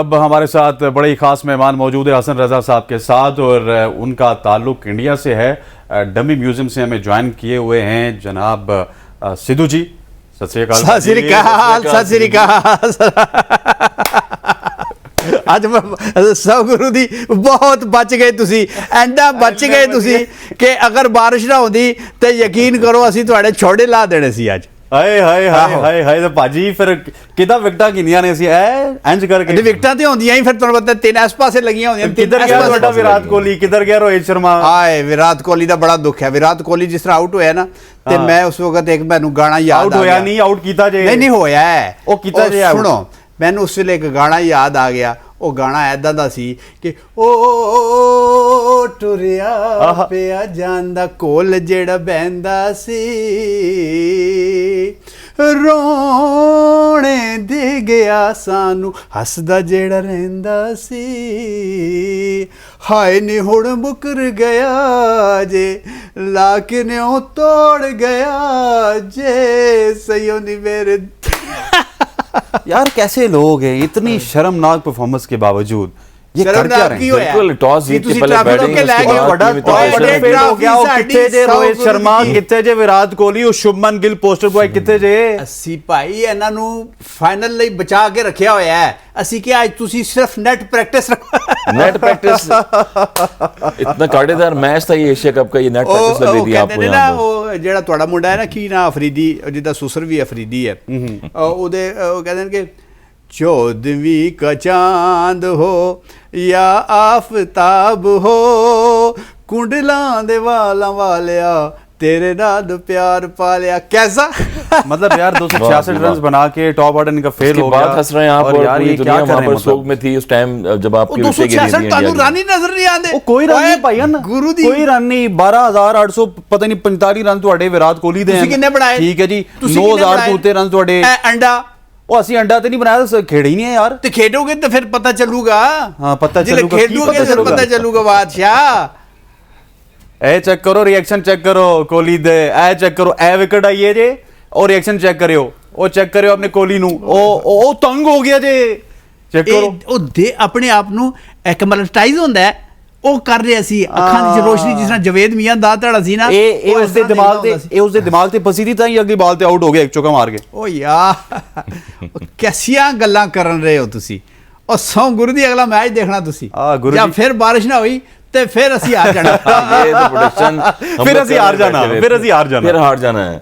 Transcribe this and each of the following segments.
अब हमारे साथ बड़े ही खास मेहमान मौजूद है हसन रजा साहब के साथ, और उनका ताल्लुक इंडिया से है। डमी म्यूजियम से हमें ज्वाइन किए हुए हैं जनाब सिद्धू जी। सत श्री अकाल। सत श्री अकाल, सत श्री अकाल। ਅੱਜ ਸਭ ਗੁਰੂ ਦੀ ਬਹੁਤ ਬਚ ਗਏ ਤੁਸੀਂ, ਐਂਡਾ ਬਚ ਗਏ ਤੁਸੀਂ ਕਿ ਅਗਰ ਬਾਰਿਸ਼ ਨਾ ਹੁੰਦੀ ਤੇ ਯਕੀਨ ਕਰੋ ਅਸੀਂ ਤੁਹਾਡੇ ਛੋੜੇ ਲਾ ਦੇਣੇ ਸੀ ਅੱਜ। ਹਾਏ ਹਾਏ ਹਾਏ ਹਾਏ ਹਾਏ। ਤਾਂ ਭਾਜੀ ਫਿਰ ਕਿਦਾਂ ਵਿਕਟਾਂ ਕਿੰਨੀਆਂ ਨੇ ਸੀ ਇੰਜ ਕਰਕੇ? ਵਿਕਟਾਂ ਤੇ ਹੁੰਦੀਆਂ ਹੀ ਫਿਰ ਤੁਹਾਨੂੰ ਪਤਾ ਤਿੰਨ ਇਸ ਪਾਸੇ ਲੱਗੀਆਂ ਹੁੰਦੀਆਂ। ਕਿੱਧਰ ਗਿਆ ਤੁਹਾਡਾ ਵਿਰਾਟ ਕੋਹਲੀ, ਕਿੱਧਰ ਗਿਆ ਰੋਹਿਤ ਸ਼ਰਮਾ? ਆਏ ਵਿਰਾਟ ਕੋਹਲੀ ਦਾ ਬੜਾ ਦੁੱਖ ਹੈ। ਵਿਰਾਟ ਕੋਹਲੀ ਜਿਸ ਤਰ੍ਹਾਂ ਆਊਟ ਹੋਇਆ ਨਾ ਤੇ ਮੈਂ ਉਸ ਵਕਤ ਇੱਕ ਮੈਨੂੰ ਗਾਣਾ ਯਾਦ ਆ ਗਿਆ। ਆਊਟ ਹੋਇਆ ਨਹੀਂ, ਆਊਟ ਕੀਤਾ ਜੇ? ਨਹੀਂ ਹੋਇਆ ਉਹ ਕੀਤਾ ਜੇ। ਸੁਣੋ ਮੈਨੂੰ ਉਸ ਵੇਲੇ ਇੱਕ ਗਾਣਾ ਯਾਦ ਆ ਗਿਆ। ਉਹ ਗਾਣਾ ਐਦਾਂ ਦਾ ਸੀ ਕਿ ਓ ਟੁਰਿਆ ਪਿਆ ਜਾਂਦਾ ਕੋਲ ਜਿਹੜਾ ਬਹਿੰਦਾ ਸੀ, ਰੋਣੇ ਦੇ ਗਿਆ ਸਾਨੂੰ ਹੱਸਦਾ ਜਿਹੜਾ ਰਹਿੰਦਾ ਸੀ, ਹਾਏ ਨੀ ਹੁਣ ਮੁਕਰ ਗਿਆ ਜੇ ਲਾ ਕੇ ਨੇ ਉਹ ਤੋੜ ਗਿਆ ਜੇ ਸਈਓ ਨੀ ਮੇਰੇ। यार कैसे लोग हैं, इतनी शर्मनाक परफॉर्मेंस के बावजूद ये कर क्या रहे हैं? बिल्कुल टॉस जीत के पहले बैटिंग किथे जे रोहित शर्मा, किथे जे विराट कोहली, और शुभमन गिल पोस्टर बॉय किथे जे? ਅਸੀਂ ਭਾਈ ਇਹਨਾਂ ਨੂੰ ਫਾਈਨਲ ਲਈ ਬਚਾ ਕੇ ਰੱਖਿਆ ਹੋਇਆ ਹੈ। ਅਸੀਂ ਕਿ ਅੱਜ ਤੁਸੀਂ ਸਿਰਫ ਨੈਟ ਪ੍ਰੈਕਟਿਸ ਰੱਖੋ। नेट प्रैक्टिस इतना काटेदार मैच था ये एशिया कप का, ये नेट प्रैक्टिस लग रही थी आपको ना। ਉਹ ਜਿਹੜਾ ਤੁਹਾਡਾ ਮੁੰਡਾ ਹੈ ਨਾ, ਕੀ ਨਾ ਅਫਰੀਦੀ, ਜਿੱਦਾਂ ਸੁਸਰ ਵੀ ਅਫਰੀਦੀ ਹੈ, ਉਹਦੇ ਉਹ ਕਹਿੰਦੇ ਨੇ ਕਿ 14ਵੀਂ का चांद हो या आफताब हो, कुंडलां दे वालां वालिया तेरे नाल प्यार पालिया। कैसा मतलब यार 266 रन बना के टॉप ऑर्डर इनका फेल हो गया। हंस रहे हैं आप, और यार ये दुनिया वहां पर शोक में थी उस टाइम जब आपकी विकेट गिरी थी। ਤੁਹਾਨੂੰ ਰਨ ਹੀ ਨਜ਼ਰ ਨਹੀਂ ਆਉਂਦੇ। ਕੋਈ ਰਨ ਨਹੀਂ ਭਾਈ ਹਨ, ਗੁਰੂ ਦੀ ਕੋਈ ਰਨ ਨਹੀਂ। 12800 ਪਤਾ ਨਹੀਂ 45 ਰਨ ਤੁਹਾਡੇ ਵਿਰਾਟ ਕੋਹਲੀ ਦੇ। ਤੁਸੀਂ ਕਿੰਨੇ ਬਣਾਏ? ਠੀਕ ਹੈ ਜੀ, 9000 ਤੋਂ ਉੱਤੇ ਰਨ ਤੁਹਾਡੇ। ਅੰਡਾ ਉਹ ਅਸੀਂ ਅੰਡਾ ਤੇ ਨਹੀਂ ਬਣਾਇਆ, ਖੇੜੇ ਹੀ ਨਹੀਂ ਹੈ ਯਾਰ। ਤੇ ਖੇਡੋਗੇ ਤਾਂ ਫਿਰ ਪਤਾ ਚੱਲੂਗਾ। ਹਾਂ ਪਤਾ ਚੱਲੂਗਾ, ਖੇਡੋਗੇ ਫਿਰ ਪਤਾ ਚੱਲੂਗਾ ਬਾਦਸ਼ਾਹ। ਇਹ ਚੈੱਕ ਕਰੋ, ਰਿਐਕਸ਼ਨ ਚੈੱਕ ਕਰੋ ਕੋਹਲੀ ਦੇ, ਇਹ ਚੈੱਕ ਕਰੋ, ਇਹ ਵਿਕਟ ਆਈ ਹੈ ਜੇ, ਉਹ ਰਿਐਕਸ਼ਨ ਚੈੱਕ ਕਰਿਓ, ਉਹ ਚੈੱਕ ਕਰਿਓ ਆਪਣੇ ਕੋਹਲੀ ਨੂੰ, ਉਹ ਤੰਗ ਹੋ ਗਿਆ ਜੇ। ਚੈੱਕ ਕਰੋ, ਉਹ ਦੇ ਆਪਣੇ ਆਪ ਨੂੰ ਐਕਮਲਟਾਈਜ਼ ਹੁੰਦਾ ਹੈ, ਉਹ ਕਰ ਰਿਹਾ ਸੀ। ਅੱਖਾਂ ਦੀ ਰੋਸ਼ਨੀ ਜਿਸ ਤਰ੍ਹਾਂ ਜਵੇਦ ਮੀਆਂ ਦਾ ਧੜਾ ਸੀ ਨਾ, ਇਹ ਉਸਦੇ ਦਿਮਾਗ ਤੇ ਫਸੀ ਦੀ, ਤਾਂ ਹੀ ਅਗਲੀ ਬਾਲ ਤੇ ਆਊਟ ਹੋ ਗਿਆ ਇੱਕ ਚੌਕਾ ਮਾਰ ਕੇ। ਓ ਯਾਰ ਕੈਸੀਆਂ ਗੱਲਾਂ ਕਰਨ ਰਹੇ ਹੋ ਤੁਸੀਂ। ਉਹ ਸੌ ਗੁਰੂ ਦੀ ਅਗਲਾ ਮੈਚ ਦੇਖਣਾ ਤੁਸੀਂ, ਜਾਂ ਫਿਰ ਬਾਰਿਸ਼ ਨਾ ਹੋਈ ਤੇ ਫਿਰ ਅਸੀਂ ਹਾਰ ਜਾਣਾ। ये तो प्रेडिक्शन फिर ਅਸੀਂ ਹਾਰ ਜਾਣਾ, फिर हार जाना है।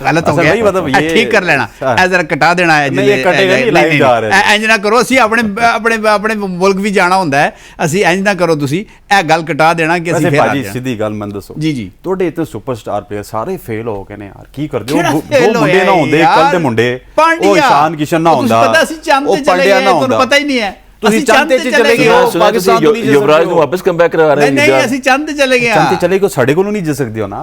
गलत हो गया, मतलब ये ठीक कर लेना, ए जरा कटा देना है। नहीं ये कटेगा नहीं, लाइव जा रहे हैं। इंज ना करो, ਅਸੀਂ ਆਪਣੇ ਮੁਲਕ ਵੀ ਜਾਣਾ ਹੁੰਦਾ ਹੈ, ਅਸੀਂ ਇੰਜ ਨਾ ਕਰੋ, ਤੁਸੀਂ ਇਹ ਗੱਲ ਕਟਾ ਦੇਣਾ ਕਿ ਅਸੀਂ ਫਿਰ ਹਾਰ ਜਾਣਾ। ਸਿੱਧੀ ਗੱਲ ਮੈਨੂੰ ਦੱਸੋ ਜੀ ਜੀ, ਤੁਹਾਡੇ ਇੱਥੇ ਸੁਪਰਸਟਾਰ ਪਲੇਅਰ ਸਾਰੇ ਫੇਲ ਹੋ ਗਏ ਨੇ ਯਾਰ, ਕੀ ਕਰਦੇ ਹੋ? ਦੋ ਮੁੰਡੇ ਨਾ ਹੁੰਦੇ, ਕੱਲ ਦੇ ਮੁੰਡੇ, ਉਹ ਇਸ਼ਾਨ ਕਿਸ਼ਨ ਨਾ ਹੁੰਦਾ, ਪਤਾ ਅਸੀਂ ਚੰਦ ਤੇ ਚਲੇ ਗਏ, ਤੁਹਾਨੂੰ ਪਤਾ ਹੀ ਨਹੀਂ ਹੈ। ਤੁਸੀਂ ਚੰਦ ਤੇ ਚਲੇ ਗਏ ਹੋ, ਪਾਕਿਸਤਾਨ ਤੋਂ ਨਹੀਂ युवराज ਨੂੰ ਵਾਪਸ ਕਮ ਬੈਕ ਕਰਵਾ ਰਹੇ ਨਹੀਂ, ਅਸੀਂ ਚੰਦ ਤੇ ਚਲੇ ਗਏ। ਚੰਦ ਤੇ ਚਲੇ ਗਏ, ਸਾਡੇ ਕੋਲੋਂ ਨਹੀਂ ਜਾ ਸਕਦੇ ਹੋ ਨਾ।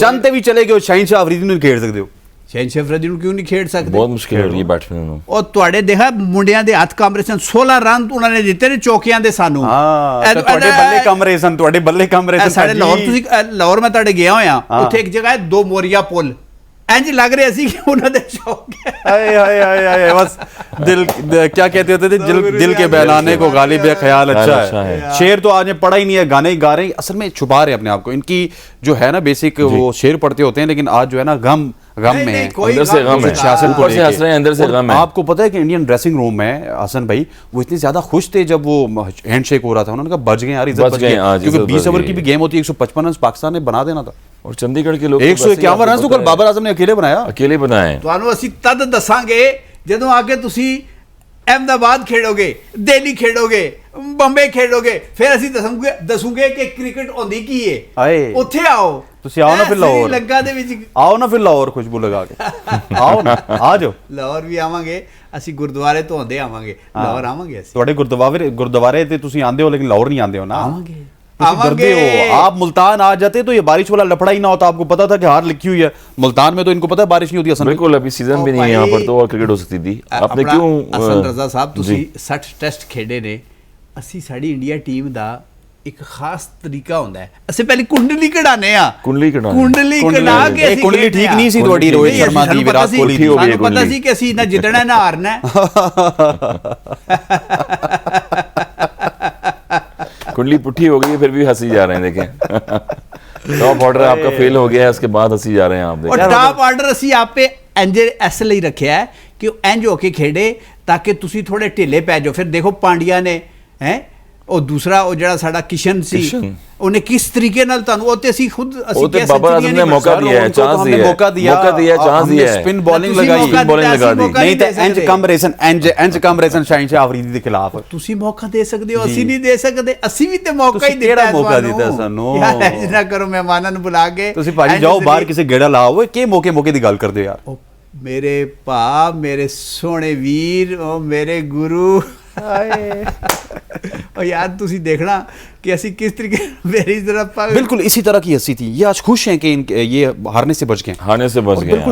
ਚੰਦ ਤੇ ਵੀ ਚਲੇ ਗਏ, ਸ਼ਾਹੀਨਸ਼ਾਹ ਅਫਰੀਦੀ ਨੂੰ ਖੇਡ ਸਕਦੇ ਹੋ। ਸ਼ਾਹੀਨਸ਼ਾਹ ਅਫਰੀਦੀ ਨੂੰ ਕਿਉਂ ਨਹੀਂ ਖੇਡ ਸਕਦੇ? ਬਹੁਤ ਮੁਸ਼ਕਿਲ ਹੋ ਰਹੀ ਹੈ ਬੈਟਸਮੈਨ ਨੂੰ। ਉਹ ਤੁਹਾਡੇ ਦੇਖਾ ਮੁੰਡਿਆਂ ਦੇ ਹੱਥ ਕੰਮ ਰਹੇ ਸਨ, 16 ਰਨ ਉਹਨਾਂ ਨੇ ਦਿੱਤੇ ਨੇ ਚੌਕਿਆਂ ਦੇ ਸਾਨੂੰ। ਤੁਹਾਡੇ ਬੱਲੇ ਕੰਮ ਰਹੇ ਸਨ, ਤੁਹਾਡੇ ਬੱਲੇ ਕੰਮ ਰਹੇ ਸਨ। ਸਾਡੇ ਲਾਹੌਰ, ਤੁਸੀਂ ਲਾਹੌਰ ਮੈਂ ਤੁਹਾਡੇ ਗਿਆ ਹੋਇਆ, ਉੱਥੇ ਇੱਕ ਜਗ੍ਹਾ ਹੈ ਦੋ ਮੋਰੀਆ ਪੁੱਲ, ਇੰਜ ਲੱਗ ਰਿਹਾ ਸੀ ਕਿ ਉਹਨਾਂ ਦੇ ਸ਼ੌਕ ਹੈ। हाय हाय हाय हाय, बस दिल क्या कहते होते थे, दिल के बहलाने को गालिब या ख्याल अच्छा है। शेर तो आज पढ़ा ही नहीं है, गाने ही गा रहे हैं, असल में छुपा रहे अपने आप को। इनकी जो है ना बेसिक वो शेर पढ़ते होते हैं, लेकिन आज जो है ना गम में है, अंदर से गम है, ऊपर से हंस रहे हैं, अंदर से गम है। आपको पता है कि इंडियन ड्रेसिंग रूम में हसन भाई वो इतने ज्यादा खुश थे जब वो हैंडशेक हो रहा था, उन्होंने कहा बच गए यार, इज्जत बच गई, क्योंकि 20 ओवर की भी गेम होती है, 155 रन पाकिस्तान ने बना देना था। और चंडीगढ़ के लोग 151 रन तो कल बाबर आजम ने अकेले बनाए। ਤੁਹਾਨੂੰ ਅਸੀਂ ਤਦ ਦੱਸਾਂਗੇ ਜਦੋਂ ਆ ਕੇ ਤੁਸੀਂ ਅਹਿਮਦਾਬਾਦ ਖੇਡੋਗੇ, ਦਿੱਲੀ ਖੇਡੋਗੇ, ਬੰਬੇ ਖੇਡੋਗੇ, ਫਿਰ ਅਸੀਂ ਦੱਸੂਗੇ ਕਿ ਕ੍ਰਿਕਟ ਹੁੰਦੀ ਕੀ ਹੈ। ਉੱਥੇ ਆਓ, ਤੁਸੀਂ ਆਓ ਨਾ ਫਿਰ ਲਾਹੌਰ, ਲੱਗਾ ਦੇ ਵਿੱਚ ਆਓ ਨਾ ਫਿਰ ਲਾਹੌਰ, ਖੁਸ਼ਬੂ ਲਗਾ ਕੇ ਆਓ ਨਾ, ਆ ਜਾਓ। ਲਾਹੌਰ ਵੀ ਆਵਾਂਗੇ ਅਸੀਂ, ਗੁਰਦੁਆਰੇ ਤੋਂ ਹੁੰਦੇ ਆਵਾਂਗੇ, ਲਾਹੌਰ ਆਵਾਂਗੇ ਅਸੀਂ। ਤੁਹਾਡੇ ਗੁਰਦੁਆਰੇ ਤੇ ਤੁਸੀਂ ਆਂਦੇ ਹੋ, ਲੇਕਿਨ ਲਾਹੌਰ ਨਹੀਂ ਆਂਦੇ ਹੋ ਨਾ। ਆਵਾਂਗੇ करते हो आप। मुल्तान आ जाते तो ये बारिश वाला लफड़ा ही ना होता, आपको पता था कि हार लिखी हुई है। मुल्तान में तो इनको पता है बारिश नहीं होती असल में। बिल्कुल, अभी सीजन भी नहीं है यहाँ पर, तो और क्रिकेट हो सकती थी। आपने क्यों हसन रजा साहब, ਤੁਸੀਂ 60 ਟੈਸਟ ਖੇਡੇ ਨੇ, ਅਸੀਂ ਸਾਡੀ ਇੰਡੀਆ ਟੀਮ ਦਾ ਇੱਕ ਖਾਸ ਤਰੀਕਾ ਹੁੰਦਾ ਹੈ। ਅਸੀਂ ਪਹਿਲੇ ਕੁੰਡਲੀ ਕਢਾਨੇ ਆ, ਕੁੰਡਲੀ ਕਢਾਉਣੀ। ਕੁੰਡਲੀ ਕਢਾ ਕੇ ਅਸੀਂ ਕੁੰਡਲੀ ਖੇਡਦੇ ਠੀਕ ਹਾਂ। ਨਹੀਂ ਸੀ ਤੁਹਾਡੀ ਰੋਹਿਤ ਨਹੀਂ, ਸ਼ਰਮਾ ਦੀ, ਸਾਨੂੰ ਵਿਰਾਟ ਪਤਾ ਸੀ- ਕੋਹਲੀ ਦੀ। ਹੋ ਗਈ ਸਾਨੂੰ ਪਤਾ ਕੁੰਡਲੀ। ਸੀ ਕਿ ਅਸੀਂ ਨਾ ਜਿੱਤਣਾ ਨਾ ਹਾਰਨਾ ਹੈ। कुंडली पुट्ठी हो गई है फिर भी हंसी जा रहे हैं देखें। टॉप ऑर्डर आपका फेल हो गया है, उसके बाद हंसी जा रहे हैं आप ਔਰ देखें। ਟਾਪ ਆਰਡਰ ਅਸੀਂ ਆਪੇ ਇੰਜ ਇਸ ਲਈ ਰੱਖਿਆ ਹੈ ਕਿ ਉਹ ਇੰਜ ਹੋ ਕੇ ਖੇਡੇ ਤਾਂ ਕਿ ਤੁਸੀਂ ਥੋੜੇ ਢਿੱਲੇ ਪੈ ਜਾਓ। ਫਿਰ ਦੇਖੋ ਪਾਂਡਿਆ ਨੇ ਉਹ ਦੂਸਰਾ ਉਹ ਜਿਹੜਾ ਸਾਡਾ ਕਿਸ਼ਨ ਸੀ, किशन। ਉਹਨੇ ਕਿਸ ਤਰੀਕੇ ਨਾਲ ਤੁਹਾਨੂੰ ਉਹ ਤੇ ਅਸੀਂ ਖੁਦ वो तो बाबर आजम ने मौका दिया है, चांस दिया है, मौका दिया, चांस हमने दिया है। स्पिन बॉलिंग ਤੁਸੀਂ लगाई, मौका बॉलिंग ਦਿੱਤਾ, लगा ਅਸੀਂ दी। मौका नहीं तो ਦੇ इंज ਸਕਦੇ। कम रेसन इंज कम रेसन शाइन शाह अफरीदी ਦੇ ਖਿਲਾਫ ਤੁਸੀਂ ਮੌਕਾ ਦੇ ਸਕਦੇ ਹੋ, ਅਸੀਂ ਨਹੀਂ ਦੇ ਸਕਦੇ। ਅਸੀਂ ਵੀ ਤੇ ਮੌਕਾ ਹੀ ਤੁਸੀਂ ਦਿੱਤਾ ਕਿਹੜਾ ਹੈ ਮੌਕਾ ਤੁਹਾਨੂੰ। ਦਿੱਤਾ ਸਾਨੂੰ? ਯਾਰ ਇੰਜ ਨਾ ਕਰੋ, ਮਹਿਮਾਨਾਂ ਨੂੰ ਬੁਲਾ ਕੇ ਤੁਸੀਂ ਭਾਜੀ ਇੰਜ ਜਾਓ ਤੁਸੀਂ- ਬਾਹਰ ਕਿਸੇ ਗੇੜਾ ਲਾਓ, ਕਿ ਮੌਕੇ ਦੀ ਗੱਲ ਕਰਦੇ ਹੋ ਯਾਰ। ਉਹ ਮੇਰੇ ਭਾ, ਮੇਰੇ ਸੋਹਣੇ ਵੀਰ, ਉਹ ਮੇਰੇ ਗੁਰੂ। और यार तुसी देखना कि ऐसी किस तरीके मेरी तरफ बिल्कुल इसी तरह की हंसी थी। ये आज खुश हैं कि ये हारने से बच गए, हारने से बच और गए बिल्कुल हैं।